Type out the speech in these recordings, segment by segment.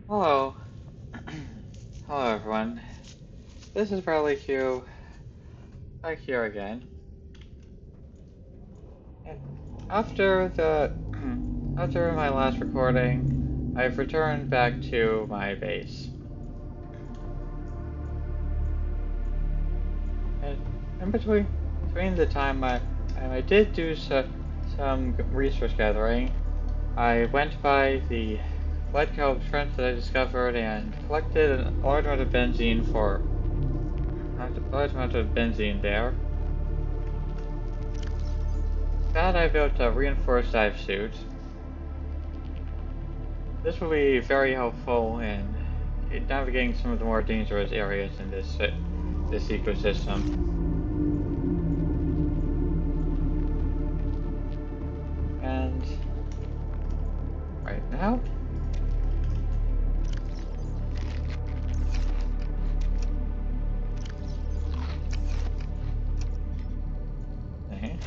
Hello. Hello everyone. This is Bradley Q back here again. After the after my last recording, I've returned back to my base. And in between the time I did do some resource gathering, I went by the blood kelp trench that I discovered and collected a large amount of benzene there. That I built a reinforced dive suit. This will be very helpful in navigating some of the more dangerous areas in this ecosystem. And right now, okay.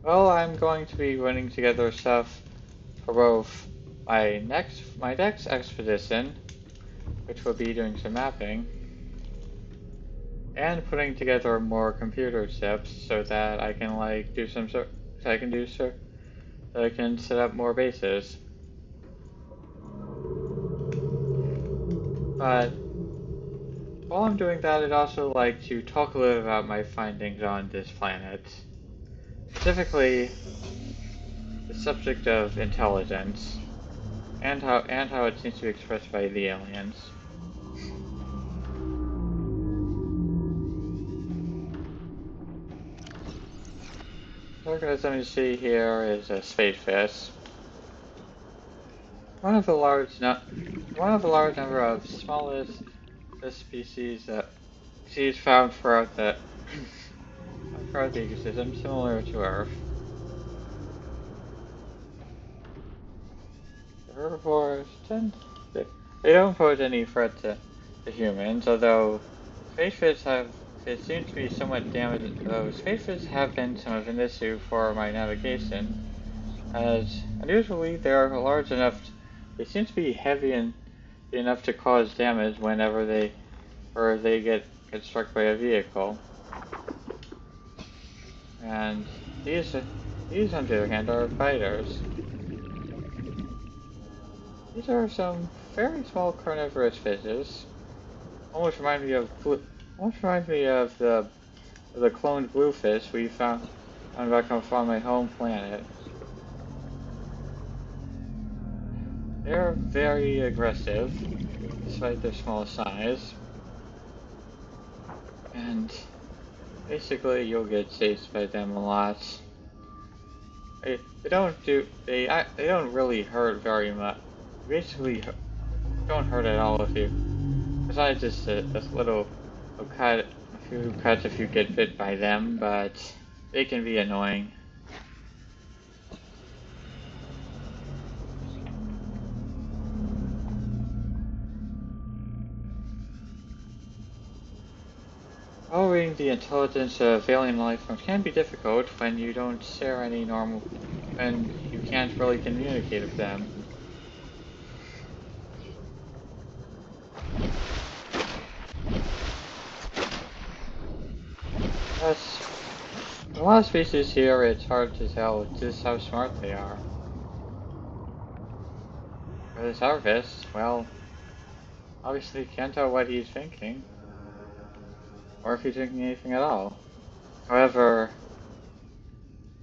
Well, I'm going to be putting together stuff for both my next expedition, which will be doing some mapping, and putting together more computer chips so that I can set up more bases. But while I'm doing that, I'd also like to talk a little about my findings on this planet. Specifically, the subject of intelligence, and how it seems to be expressed by the aliens. The organism you see here is a spadefish. One of the large number of smallest species found throughout the ecosystem, similar to Earth. The herbivores they don't pose any threat to humans, although it seems to be somewhat damaged, though spacefish have been somewhat of an issue for my navigation, as unusually they seem to be heavy enough to cause damage whenever they get struck by a vehicle. And these on the other hand are fighters. These are some very small carnivorous fishes. Almost remind me of the cloned bluefish we found back on my home planet. They're very aggressive, despite their small size, and basically you'll get chased by them a lot. They don't really hurt very much. Basically, don't hurt at all besides just a little cut, a few cuts if you get bit by them, but they can be annoying. Following the intelligence of alien life forms can be difficult when you don't share any when you can't really communicate with them. Yes, a lot of species here, it's hard to tell just how smart they are. For this harvest, well, obviously can't tell what he's thinking, or if he's thinking anything at all. However,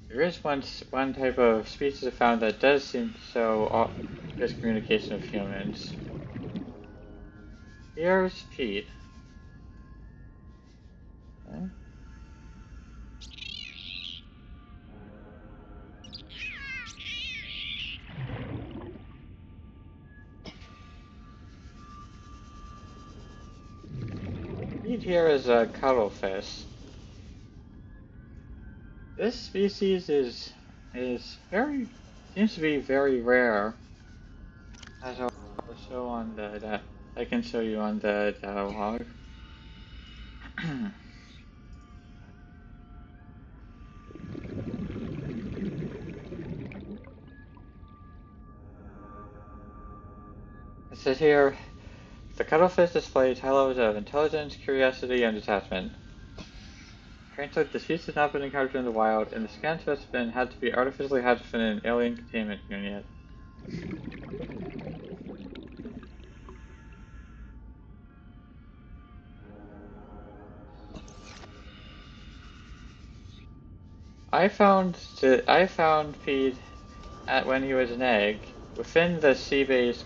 there is one type of species I found that does seem to show this communication of humans. Here's Pete. Okay. Pete here is a cuttlefish. This species seems to be very rare, as I'll show on the I can show you on the dialogue. says here, the cuttlefish displays high levels of intelligence, curiosity, and detachment. Translate, the species has not been encountered in the wild, and the scanned specimen had to be artificially hatched in an alien containment unit. I found feed when he was an egg within a sea base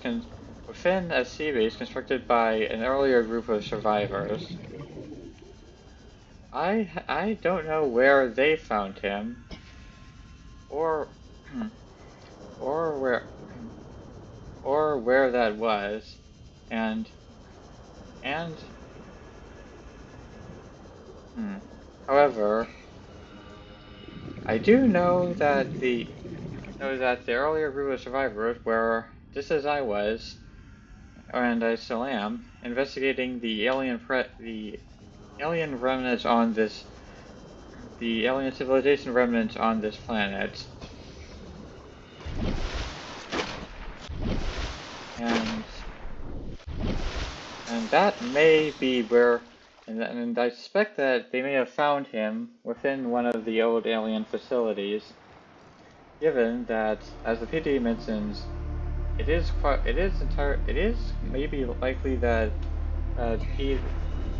constructed by an earlier group of survivors. I don't know where they found him, or where that was, and however, I do know that the earlier group of survivors were, just as I was, and I still am, investigating the alien remnants on this, the alien civilization remnants on this planet. And that may be where, and I suspect that they may have found him within one of the old alien facilities, given that, as the PD mentions, it is maybe likely that Pete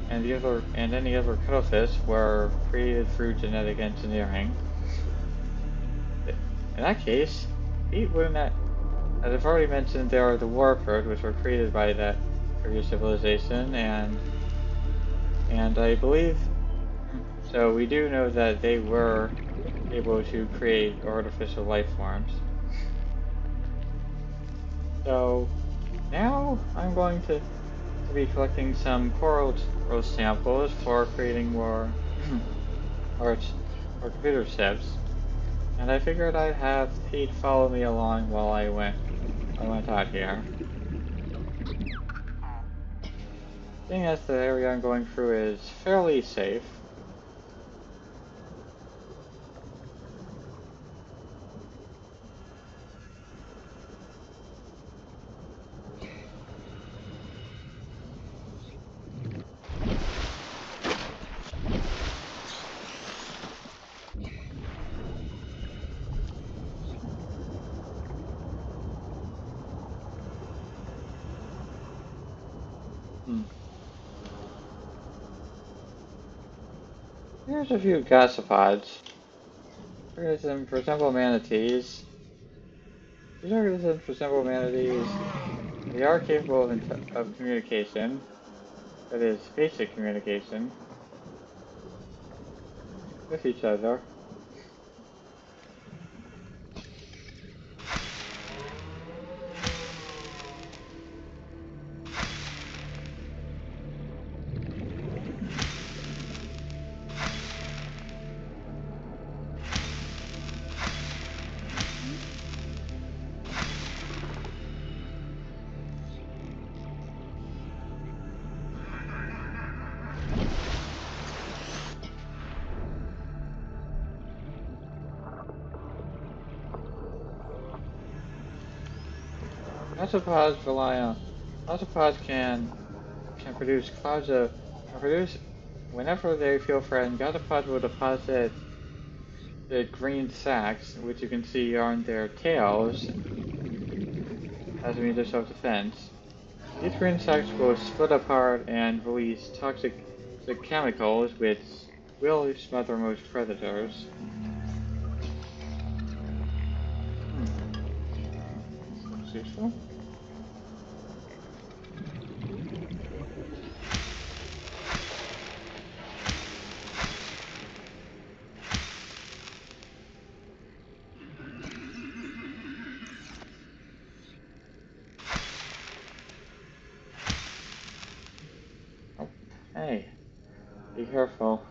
and any other cuttlefish were created through genetic engineering. In that case, Pete wouldn't have, as I've already mentioned, there are the warpers, which were created by that previous civilization, and I believe, so we do know that they were able to create artificial life forms. So now I'm going to be collecting some coral samples for creating more or computer chips, and I figured I'd have Pete follow me along while I went out here. Seeing as the area I'm going through is fairly safe. Here's a few gasopods. Organisms resemble manatees. These organisms resemble manatees. They are capable of communication. That is, basic communication with each other. Gasopods can produce whenever they feel threatened. Gasopods will deposit the green sacks, which you can see on their tails, as a means of self-defense. These green sacks will split apart and release toxic chemicals, which will smother most predators. Looks useful. Oh, hey, be careful.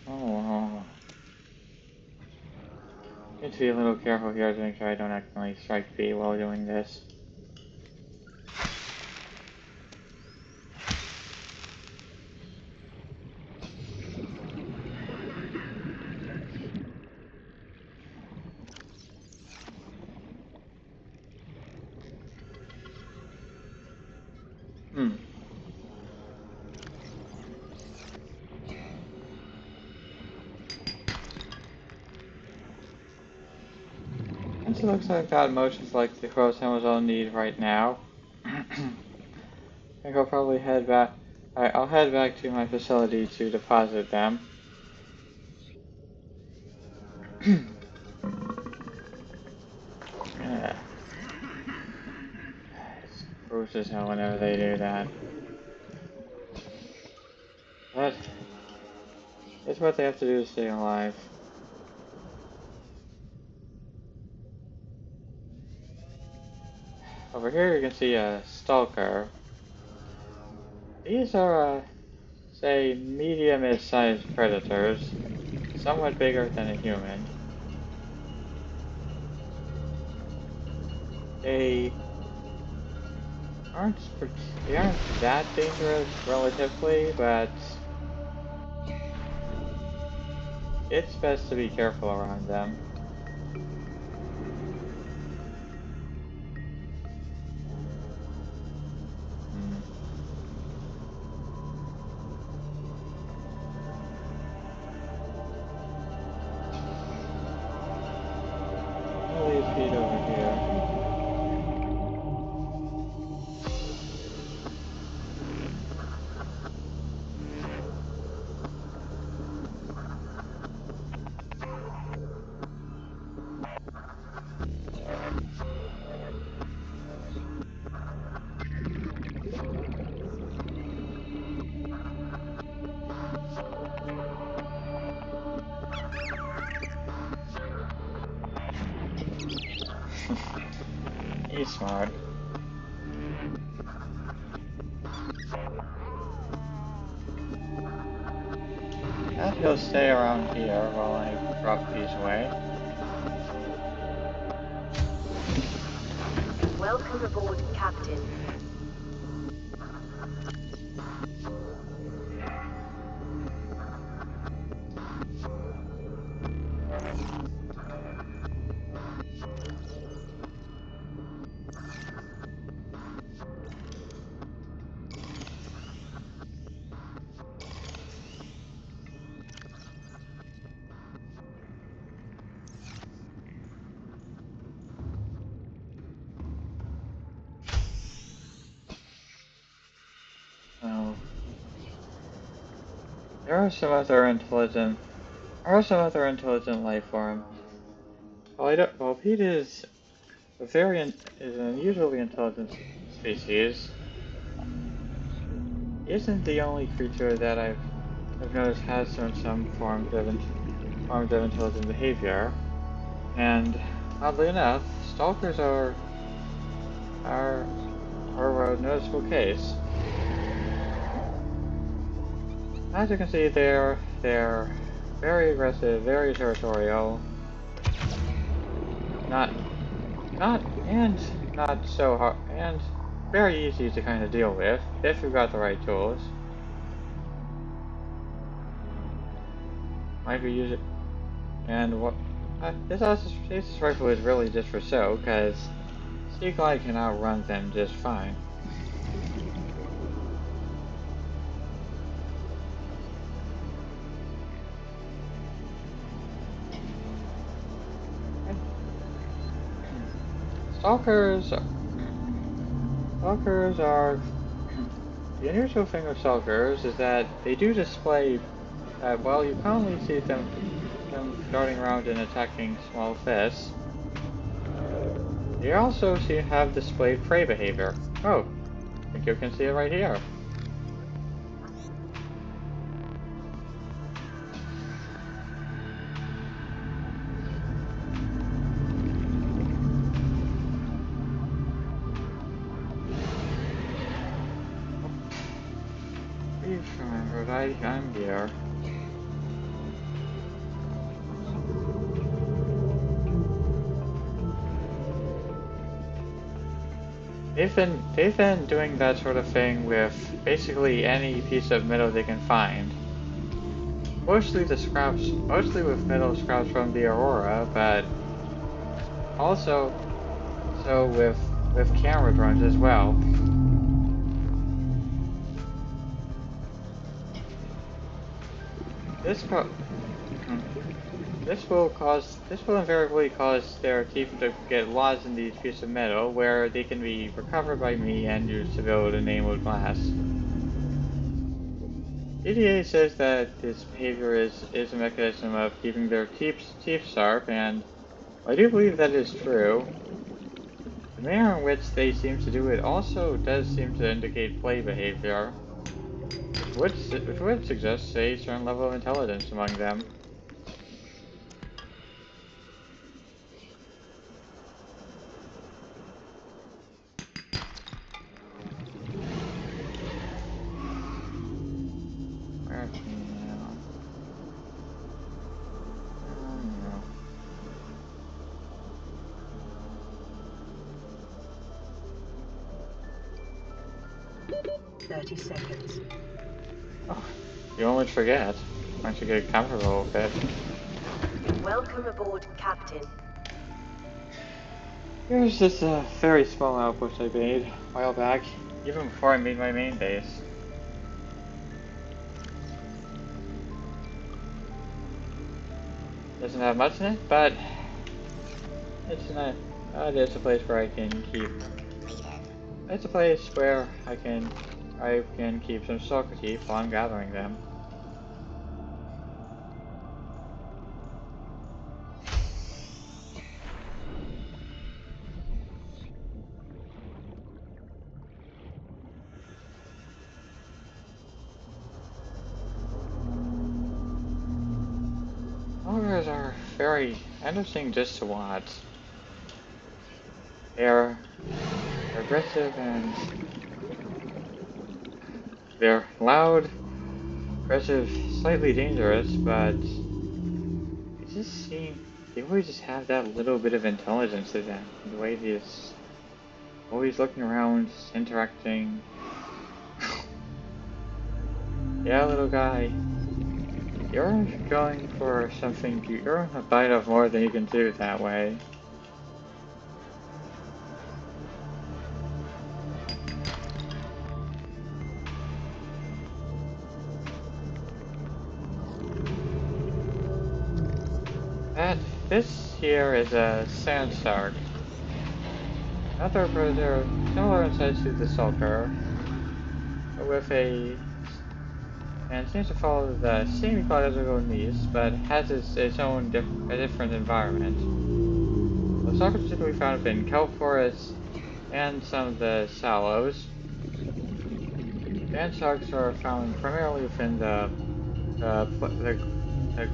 Oh. Need to be a little careful here to make sure I don't accidentally strike B while doing this. Hmm. Since it looks like I've got most of like the chromosomes I'll need right now, I think I'll probably head back. Alright, I'll head back to my facility to deposit them. Yeah. It's gross as hell whenever they do that. But it's what they have to do to stay alive. Over here you can see a stalker. These are, say, medium-ish sized predators, somewhat bigger than a human. They aren't they aren't that dangerous relatively, but it's best to be careful around them. Hmm. I'll leave Pete over here. He's smart. And he'll stay around here while I drop these away. Welcome aboard, Captain. Oh. There are some other intelligent life forms. Well, Pete is an unusually intelligent species. He isn't the only creature that I've noticed has some forms of intelligent behavior, and oddly enough, stalkers are a noticeable case. As you can see, they're very aggressive, very territorial, not and not so hard, and very easy to kind of deal with if you've got the right tools. Might be using and what this rifle is really just for show, because Sea Glide can outrun them just fine. Stalkers are the unusual thing with stalkers is that they do display. Well, you commonly see them darting around and attacking small fish. They also have displayed prey behavior. Oh, I think you can see it right here. Please remember, I'm here. They've been doing that sort of thing with basically any piece of metal they can find. Mostly with metal scraps from the Aurora, but also with camera drones as well. This will invariably cause their teeth to get lodged in these pieces of metal, where they can be recovered by me and used to build enameled glass. EDA says that this behavior is a mechanism of keeping their teeth sharp, and I do believe that is true. The manner in which they seem to do it also does seem to indicate play behavior, which would suggest a certain level of intelligence among them. Where are we now? No. 30 seconds. Oh, you almost forget once you get comfortable with it. Welcome aboard, Captain. Here's just a very small outpost I made a while back, even before I made my main base. Doesn't have much in it, but it's a place where I can keep. It's a place where I can keep some soccer teeth while I'm gathering them. Aurors are very interesting just to watch. They're aggressive and they're loud, aggressive, slightly dangerous, but they always just have that little bit of intelligence to them. The way they just always looking around, interacting. Yeah, little guy. You're going for something, you're a bite of more than you can do that way. This here is a sand shark. Another predator similar in size to the sulker, and seems to follow the same ecological needs, but has its own different environment. The sulker is typically found in kelp forests and some of the shallows. Sand sharks are found primarily within the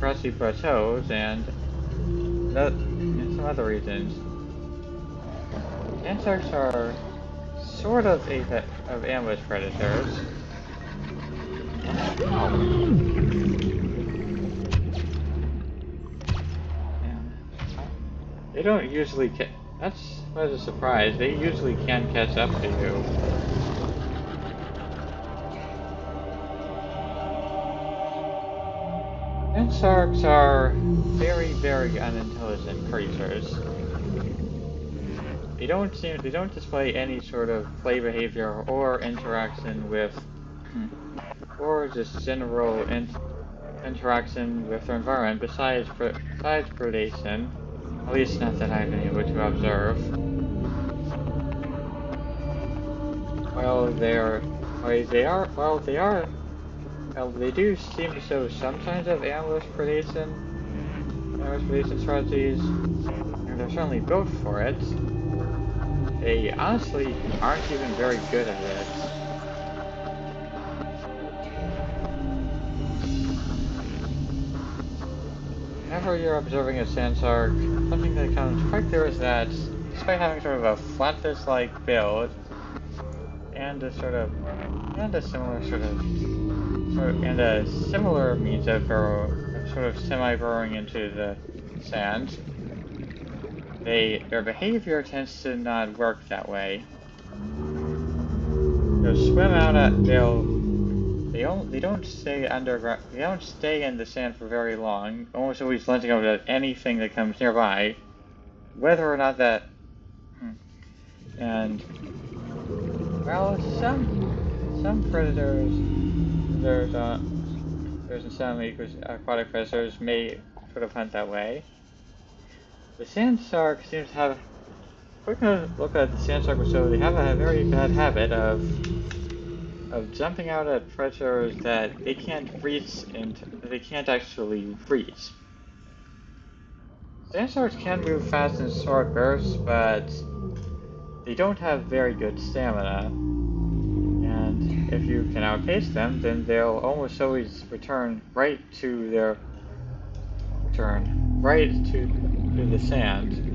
grassy plateaus and some other regions. Sand sharks are sort of ambush predators. Ow. And they don't usually that's quite a surprise. They usually can catch up to you. Sand sharks are very, very unintelligent creatures. They don't display any sort of play behavior or interaction with, or just general interaction with their environment besides predation. At least not that I've been able to observe. While they are, while they do seem to show some signs of ambush predation strategies, and they're certainly built for it. They honestly aren't even very good at it. Whenever you're observing a sand shark, something that becomes quite clear is that, despite having sort of a flatfish-like build, and a similar means of sort of semi-burrowing into the sand, their behavior tends to not work that way. They'll swim out at they don't stay underground. They don't stay in the sand for very long. Almost always lunging out at anything that comes nearby, whether or not that. And well, some predators, there's and some aquatic predators may sort of hunt that way. The sand shark seems to have. Quick look at the sand shark facility. They have a very bad habit of jumping out at predators that they can't reach and they can't actually reach. Sand sharks can move fast in short bursts, but they don't have very good stamina. And if you can outpace them, then they'll almost always return right to the sand.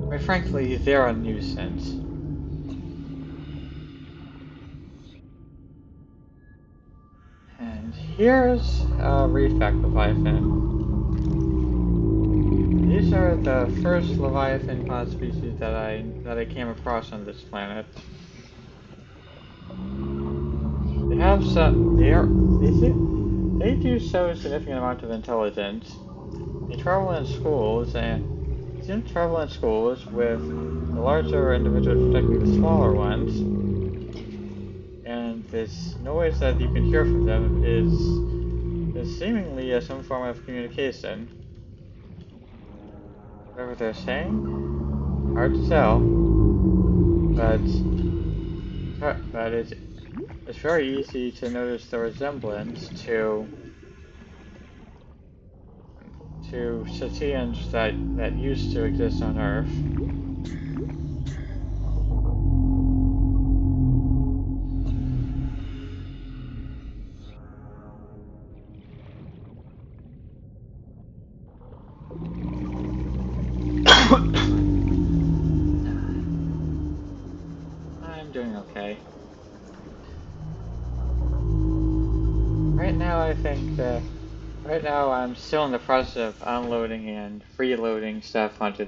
Quite frankly, they're a nuisance. And here's a reef-back leviathan. These are the first leviathan pod species that I came across on this planet. They have some. They do show a significant amount of intelligence. They travel in schools and seem to travel in schools with the larger individuals protecting the smaller ones. And this noise that you can hear from them is seemingly some form of communication. Whatever they're saying, hard to tell, but it's very easy to notice the resemblance to cetaceans that used to exist on Earth. I'm doing okay. Right now, right now I'm still in the process of unloading and reloading stuff onto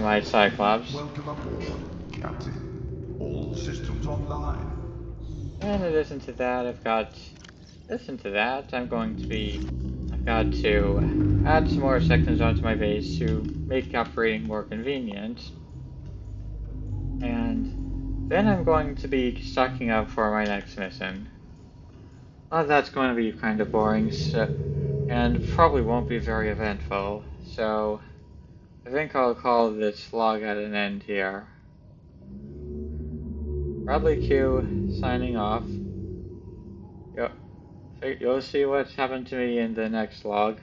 my Cyclops. Welcome aboard, Captain. All systems online. And in addition to that, I've got to add some more sections onto my base to make operating more convenient. And then I'm going to be stocking up for my next mission. Well, that's going to be kind of boring, and probably won't be very eventful, so I think I'll call this vlog at an end here. Bradley Q signing off. You'll see what's happened to me in the next vlog.